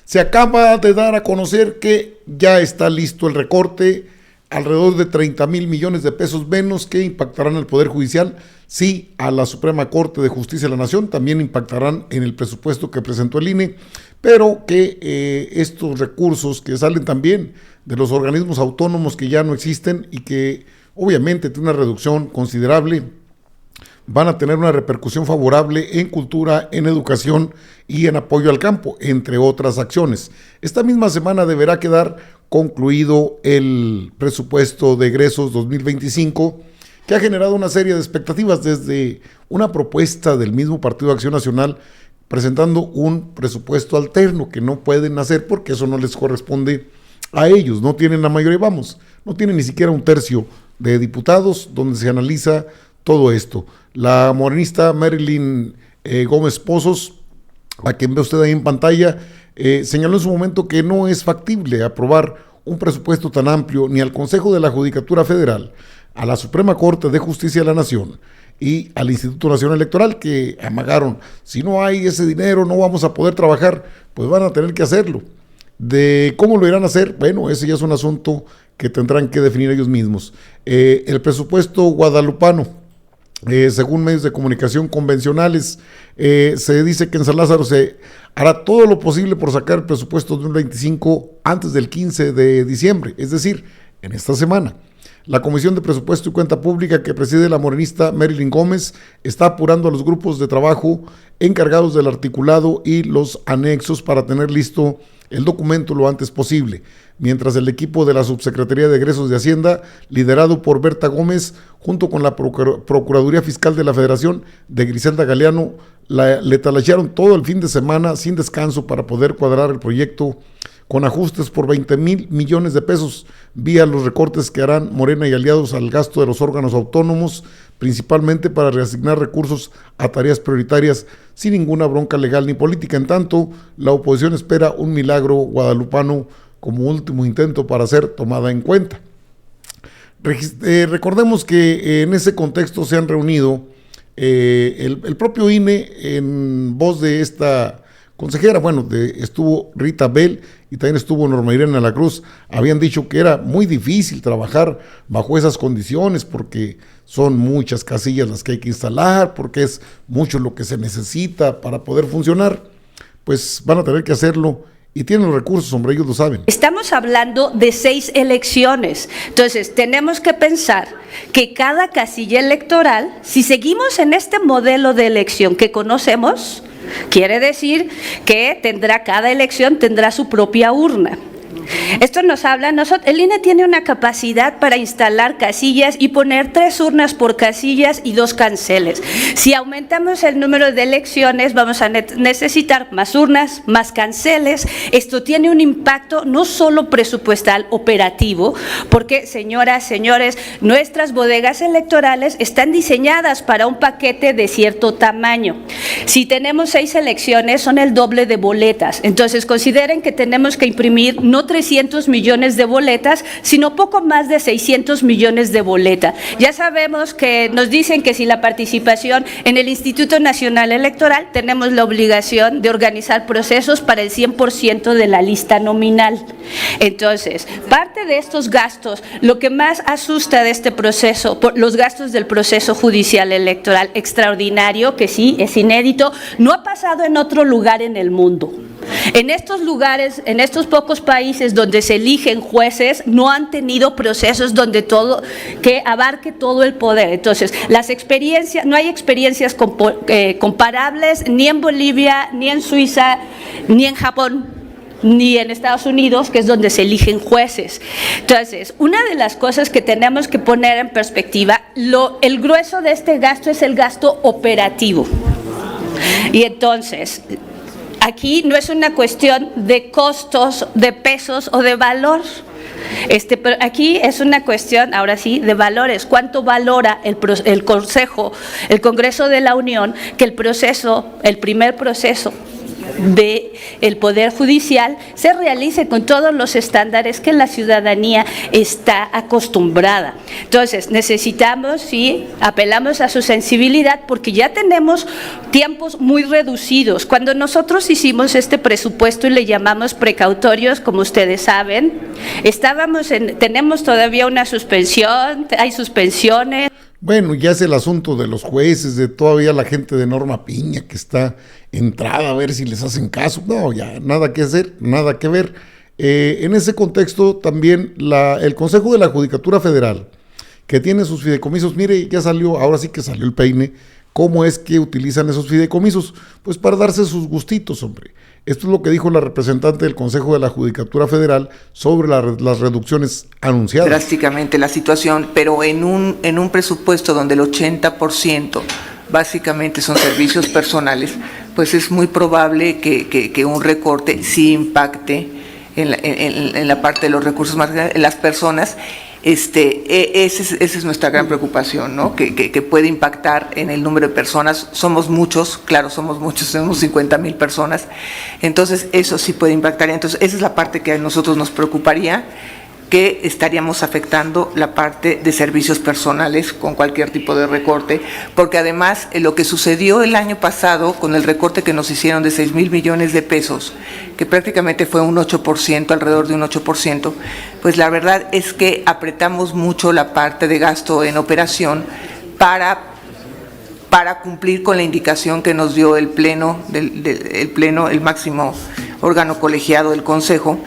Se acaba de dar a conocer que ya está listo el recorte, alrededor de 30,000 millones de pesos menos que impactarán al Poder Judicial, sí, a la Suprema Corte de Justicia de la Nación, también impactarán en el presupuesto que presentó el INE, pero que estos recursos que salen también de los organismos autónomos que ya no existen y que obviamente tienen una reducción considerable, van a tener una repercusión favorable en cultura, en educación y en apoyo al campo, entre otras acciones. Esta misma semana deberá quedar concluido el presupuesto de egresos 2025, que ha generado una serie de expectativas desde una propuesta del mismo Partido de Acción Nacional presentando un presupuesto alterno que no pueden hacer porque eso no les corresponde a ellos, no tienen la mayoría, no tienen ni siquiera un tercio de diputados donde se analiza todo esto. La morenista Marilyn Gómez Pozos, a quien ve usted ahí en pantalla, señaló en su momento que no es factible aprobar un presupuesto tan amplio ni al Consejo de la Judicatura Federal, a la Suprema Corte de Justicia de la Nación y al Instituto Nacional Electoral, que amagaron, si no hay ese dinero no vamos a poder trabajar, pues van a tener que hacerlo. De cómo lo irán a hacer, bueno, ese ya es un asunto que tendrán que definir ellos mismos. El presupuesto guadalupano, según medios de comunicación convencionales, se dice que en San Lázaro se hará todo lo posible por sacar el presupuesto de 2025 antes del 15 de diciembre, es decir, en esta semana. La Comisión de Presupuesto y Cuenta Pública que preside la morenista Marilyn Gómez está apurando a los grupos de trabajo encargados del articulado y los anexos para tener listo el documento lo antes posible, mientras el equipo de la Subsecretaría de Egresos de Hacienda, liderado por Berta Gómez, junto con la Procuraduría Fiscal de la Federación de Griselda Galeano, le talachearon todo el fin de semana sin descanso para poder cuadrar el proyecto con ajustes por 20,000 millones de pesos vía los recortes que harán Morena y aliados al gasto de los órganos autónomos, principalmente para reasignar recursos a tareas prioritarias sin ninguna bronca legal ni política. En tanto, la oposición espera un milagro guadalupano como último intento para ser tomada en cuenta. Recordemos que en ese contexto se han reunido el propio INE en voz de esta consejera, estuvo Rita Bell y también estuvo Norma Irene de la Cruz. Habían dicho que era muy difícil trabajar bajo esas condiciones porque son muchas casillas las que hay que instalar, porque es mucho lo que se necesita para poder funcionar. Pues van a tener que hacerlo y tienen los recursos, hombre, ellos lo saben. Estamos hablando de 6 elecciones, entonces tenemos que pensar que cada casilla electoral, si seguimos en este modelo de elección que conocemos, quiere decir que cada elección tendrá su propia urna. Esto nos habla, el INE tiene una capacidad para instalar casillas y poner 3 urnas por casillas y 2 canceles. Si aumentamos el número de elecciones, vamos a necesitar más urnas, más canceles. Esto tiene un impacto no solo presupuestal, operativo, porque, señoras, señores, nuestras bodegas electorales están diseñadas para un paquete de cierto tamaño. Si tenemos 6 elecciones, son el doble de boletas. Entonces, consideren que tenemos que imprimir no 300 millones de boletas, sino poco más de 600 millones de boletas. Ya sabemos que nos dicen que si la participación en el Instituto Nacional Electoral, tenemos la obligación de organizar procesos para el 100% de la lista nominal. Entonces, parte de estos gastos, lo que más asusta de este proceso, los gastos del proceso judicial electoral extraordinario, que sí, es inédito, no ha pasado en otro lugar en el mundo. En estos lugares, en estos pocos países donde se eligen jueces, no han tenido procesos que abarque todo el poder. Entonces, no hay experiencias comparables ni en Bolivia, ni en Suiza, ni en Japón, ni en Estados Unidos, que es donde se eligen jueces. Entonces, una de las cosas que tenemos que poner en perspectiva, el grueso de este gasto es el gasto operativo. Y entonces, aquí no es una cuestión de costos, de pesos o de valor. Pero aquí es una cuestión, ahora sí, de valores. ¿Cuánto valora el Congreso de la Unión que el primer proceso del Poder Judicial se realice con todos los estándares que la ciudadanía está acostumbrada. Entonces, necesitamos, sí, apelamos a su sensibilidad porque ya tenemos tiempos muy reducidos. Cuando nosotros hicimos este presupuesto y le llamamos precautorios, como ustedes saben, tenemos todavía una suspensión, hay suspensiones. Bueno, ya es el asunto de los jueces, de todavía la gente de Norma Piña que está entrada a ver si les hacen caso. No, ya nada que hacer, nada que ver. En ese contexto también el Consejo de la Judicatura Federal, que tiene sus fideicomisos, mire, ya salió, ahora sí que salió el peine. ¿Cómo es que utilizan esos fideicomisos? Pues para darse sus gustitos, hombre. Esto es lo que dijo la representante del Consejo de la Judicatura Federal sobre las reducciones anunciadas. Drásticamente la situación, pero en un presupuesto donde el 80% básicamente son servicios personales, pues es muy probable que un recorte sí impacte en la parte de los recursos materiales, en las personas. Esa es nuestra gran preocupación, ¿no? Que puede impactar en el número de personas. Somos muchos, claro, somos 50,000 personas, entonces eso sí puede impactar. Entonces esa es la parte que a nosotros nos preocuparía, que estaríamos afectando la parte de servicios personales con cualquier tipo de recorte, porque además lo que sucedió el año pasado con el recorte que nos hicieron de 6,000 millones de pesos, que prácticamente fue un 8%, alrededor de un 8%, pues la verdad es que apretamos mucho la parte de gasto en operación para cumplir con la indicación que nos dio el Pleno, el máximo órgano colegiado del Consejo,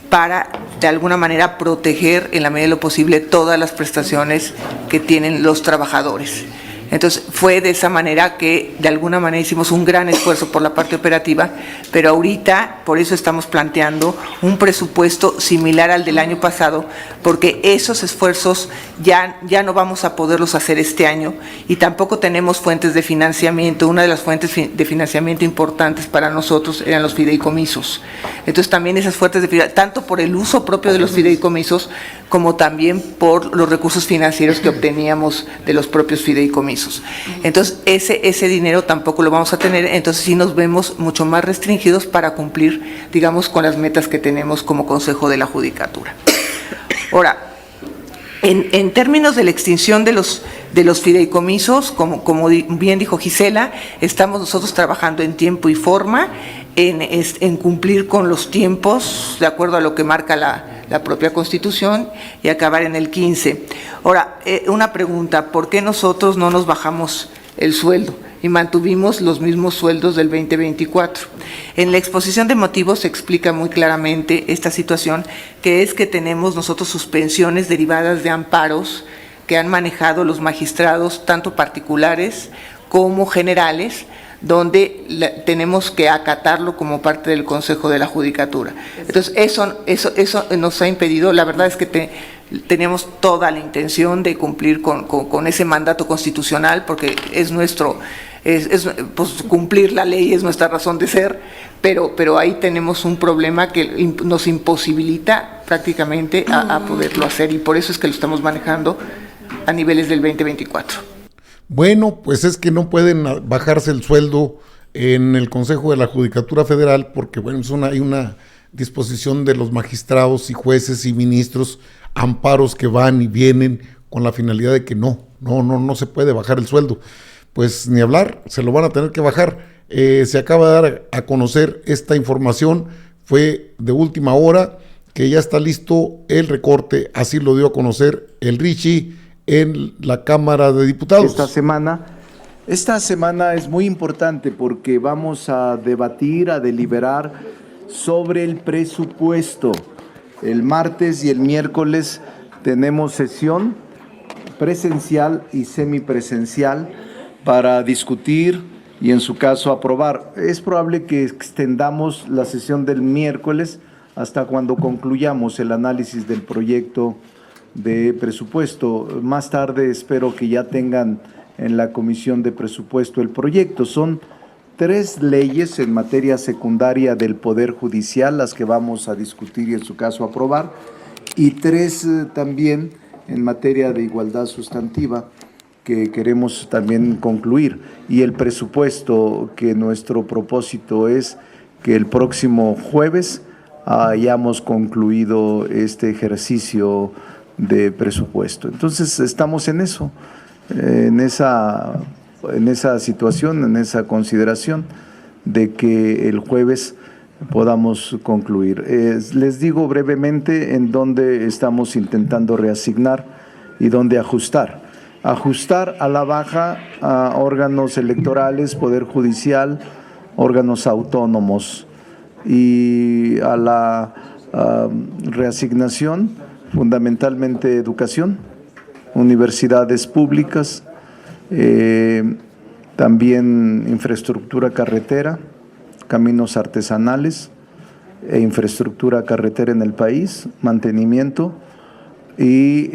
para de alguna manera proteger en la medida de lo posible todas las prestaciones que tienen los trabajadores. Entonces fue de esa manera que de alguna manera hicimos un gran esfuerzo por la parte operativa, pero ahorita por eso estamos planteando un presupuesto similar al del año pasado, porque esos esfuerzos ya no vamos a poderlos hacer este año y tampoco tenemos fuentes de financiamiento. Una de las fuentes de financiamiento importantes para nosotros eran los fideicomisos. Entonces también esas fuentes de financiamiento, tanto por el uso propio de los fideicomisos como también por los recursos financieros que obteníamos de los propios fideicomisos. Entonces ese dinero tampoco lo vamos a tener, entonces sí nos vemos mucho más restringidos para cumplir, digamos, con las metas que tenemos como Consejo de la Judicatura. Ahora, en términos de la extinción de los fideicomisos, como bien dijo Gisela, estamos nosotros trabajando en tiempo y forma, en cumplir con los tiempos, de acuerdo a lo que marca la propia Constitución, y acabar en el 15. Ahora, una pregunta, ¿por qué nosotros no nos bajamos el sueldo y mantuvimos los mismos sueldos del 2024? En la exposición de motivos se explica muy claramente esta situación, que es que tenemos nosotros suspensiones derivadas de amparos que han manejado los magistrados, tanto particulares como generales, donde tenemos que acatarlo como parte del Consejo de la Judicatura. Entonces, eso nos ha impedido. La verdad es que teníamos toda la intención de cumplir con ese mandato constitucional, porque es nuestro, pues, cumplir la ley es nuestra razón de ser, pero ahí tenemos un problema que nos imposibilita prácticamente a poderlo hacer, y por eso es que lo estamos manejando a niveles del 2024. Bueno, pues es que no pueden bajarse el sueldo en el Consejo de la Judicatura Federal porque, bueno, hay una disposición de los magistrados y jueces y ministros, amparos que van y vienen con la finalidad de que no se puede bajar el sueldo. Pues ni hablar, se lo van a tener que bajar. Se acaba de dar a conocer esta información, fue de última hora, que ya está listo el recorte, así lo dio a conocer el Richie en la Cámara de Diputados. Esta semana es muy importante porque vamos a debatir, a deliberar sobre el presupuesto. El martes y el miércoles tenemos sesión presencial y semipresencial para discutir y en su caso aprobar. Es probable que extendamos la sesión del miércoles hasta cuando concluyamos el análisis del proyecto de presupuesto. Más tarde espero que ya tengan en la Comisión de Presupuesto el proyecto. Son 3 leyes en materia secundaria del Poder Judicial, las que vamos a discutir y en su caso aprobar, y 3 también en materia de igualdad sustantiva que queremos también concluir. Y el presupuesto, que nuestro propósito es que el próximo jueves hayamos concluido este ejercicio de presupuesto. Entonces estamos en eso, en esa situación, en esa consideración de que el jueves podamos concluir. Les digo brevemente en dónde estamos intentando reasignar y dónde ajustar. Ajustar a la baja a órganos electorales, Poder Judicial, órganos autónomos, y a la reasignación fundamentalmente educación, universidades públicas, también infraestructura carretera, caminos artesanales e infraestructura carretera en el país, mantenimiento y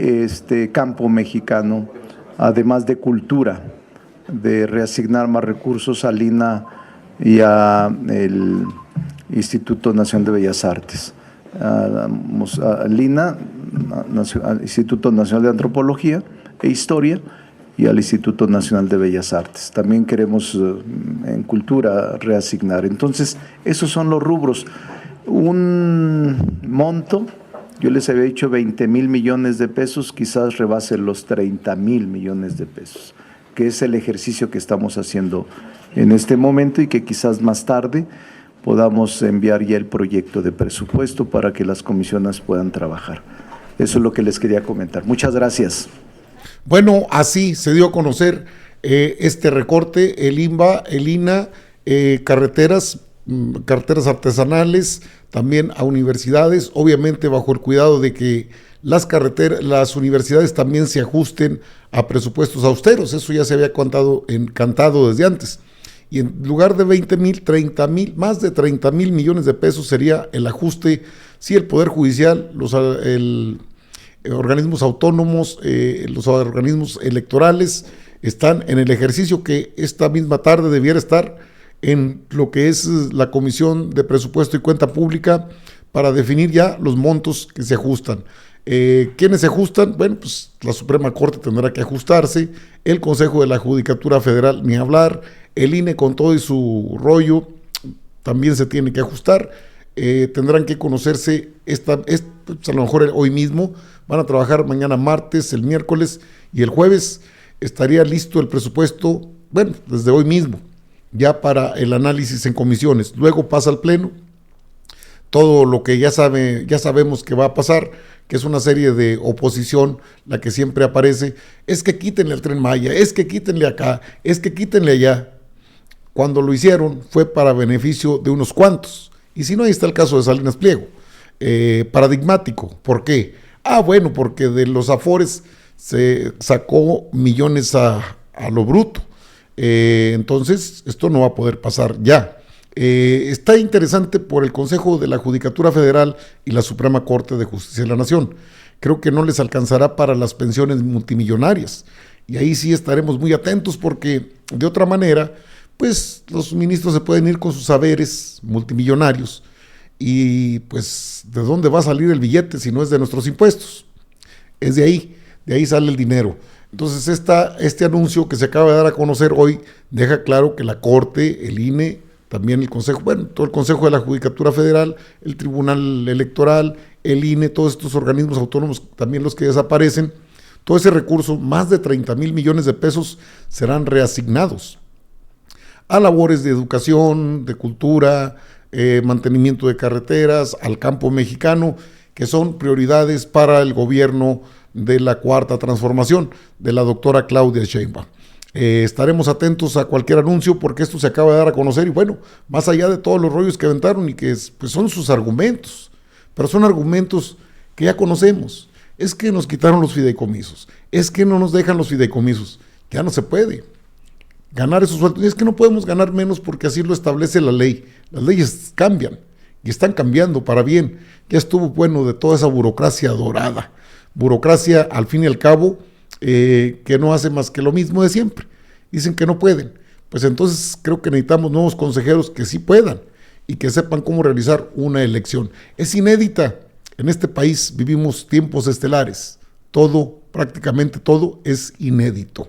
campo mexicano, además de cultura, de reasignar más recursos al INA y al Instituto Nacional de Bellas Artes, al INA, al Instituto Nacional de Antropología e Historia, y al Instituto Nacional de Bellas Artes. También queremos en cultura reasignar. Entonces, esos son los rubros. Un monto, yo les había dicho 20,000 millones de pesos, quizás rebase los 30,000 millones de pesos, que es el ejercicio que estamos haciendo en este momento y que quizás más tarde podamos enviar ya el proyecto de presupuesto para que las comisiones puedan trabajar. Eso es lo que les quería comentar. Muchas gracias. Bueno, así se dio a conocer este recorte, el INBA, el INA, carreteras artesanales, también a universidades, obviamente bajo el cuidado de que las universidades también se ajusten a presupuestos austeros. Eso ya se había cantado desde antes. Y en lugar de 20,000, 30,000, más de 30,000 millones de pesos sería el ajuste si el Poder Judicial, organismos autónomos, los organismos electorales están en el ejercicio que esta misma tarde debiera estar en lo que es la Comisión de Presupuesto y Cuenta Pública para definir ya los montos que se ajustan. ¿Quiénes se ajustan? Bueno, pues la Suprema Corte tendrá que ajustarse, el Consejo de la Judicatura Federal ni hablar, el INE con todo y su rollo también se tiene que ajustar. Tendrán que conocerse pues a lo mejor hoy mismo, van a trabajar mañana martes, el miércoles y el jueves estaría listo el presupuesto, bueno, desde hoy mismo, ya para el análisis en comisiones. Luego pasa al Pleno, todo lo que ya sabemos que va a pasar, que es una serie de oposición, la que siempre aparece, es que quítenle al Tren Maya, es que quítenle acá, es que quítenle allá. Cuando lo hicieron fue para beneficio de unos cuantos. Y si no, ahí está el caso de Salinas Pliego, paradigmático. ¿Por qué? Bueno, porque de los afores se sacó millones a lo bruto. Entonces, esto no va a poder pasar ya. Está interesante por el Consejo de la Judicatura Federal y la Suprema Corte de Justicia de la Nación. Creo que no les alcanzará para las pensiones multimillonarias. Y ahí sí estaremos muy atentos porque, de otra manera, pues los ministros se pueden ir con sus saberes multimillonarios y pues ¿de dónde va a salir el billete si no es de nuestros impuestos? Es de ahí sale el dinero. Entonces este anuncio que se acaba de dar a conocer hoy deja claro que la Corte, el INE, también el Consejo, bueno, todo el Consejo de la Judicatura Federal, el Tribunal Electoral, el INE, todos estos organismos autónomos, también los que desaparecen, todo ese recurso, más de 30,000 millones de pesos serán reasignados a labores de educación, de cultura, mantenimiento de carreteras, al campo mexicano, que son prioridades para el gobierno de la Cuarta Transformación, de la doctora Claudia Sheinbaum. Estaremos atentos a cualquier anuncio porque esto se acaba de dar a conocer y bueno, más allá de todos los rollos que aventaron y que pues son sus argumentos, pero son argumentos que ya conocemos. Es que nos quitaron los fideicomisos, es que no nos dejan los fideicomisos, ya no se puede ganar esos sueldos. Y es que no podemos ganar menos porque así lo establece la ley. Las leyes cambian y están cambiando para bien. Ya estuvo bueno de toda esa burocracia dorada. Burocracia, al fin y al cabo, que no hace más que lo mismo de siempre. Dicen que no pueden. Pues entonces creo que necesitamos nuevos consejeros que sí puedan y que sepan cómo realizar una elección. Es inédita. En este país vivimos tiempos estelares. Todo, prácticamente todo, es inédito.